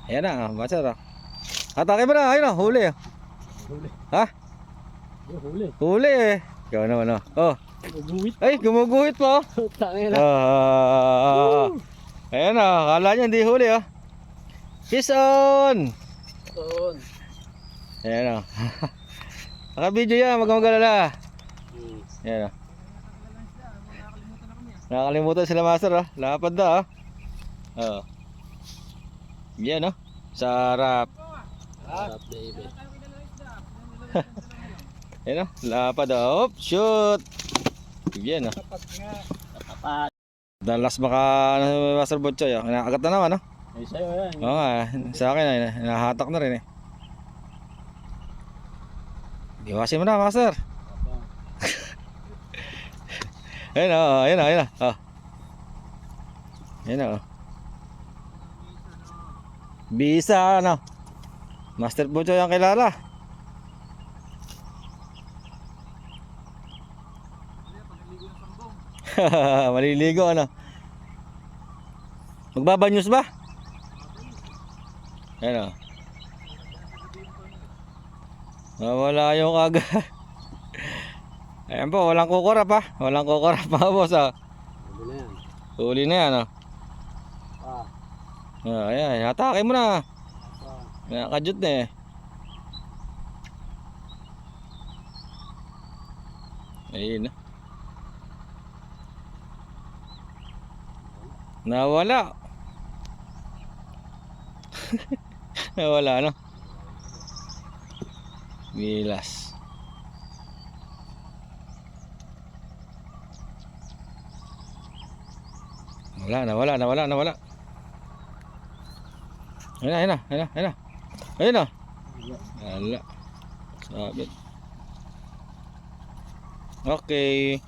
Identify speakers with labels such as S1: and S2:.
S1: Ayan na, master. Atake mo na, ayun na, huli.
S2: Huli.
S1: Ha?
S2: Huli.
S1: Huli eh. Ikaw naman oh. Oh.
S2: Gumuguhit.
S1: Ay, gumuguhit po.
S2: Tangin na.
S1: Ayan na, kala niya hindi huli oh. Fish on!
S2: Doon.
S1: Ayan o. Naka-video yan, magmagalala. Ayan o. Nakakalimutan sila master o. Lapad na o. Oo. Yan o. Sarap.
S2: Sarap baby.
S1: Ayan o. Lapad o. Oop, shoot. Yan o.
S2: Tapat.
S1: Dalas baka master Butchoy o. Nakagat na naman o.
S2: Ay sa'yo yan.
S1: Oo nga. Sa akin ay nahatak na rin eh. Iwasin mo na master. Ayun o, ayun o, ayun o. Oh. Ayun o. Bisa ano. Master Butchoy ang kilala. Maliligo ano. Magbabanyos ba? Ayun o. Wala yung kaga. Ayan po, walang kukura pa. Walang kukura pa boss ah.
S2: Huli na yan.
S1: Huli na yan oh. Ayan, atake mo na. Nakakajut na eh. Ayun na. Nawala. Nawala no. Gilas. Nawala. Ayun na. Ayun na. Wala. Sabit. Okay.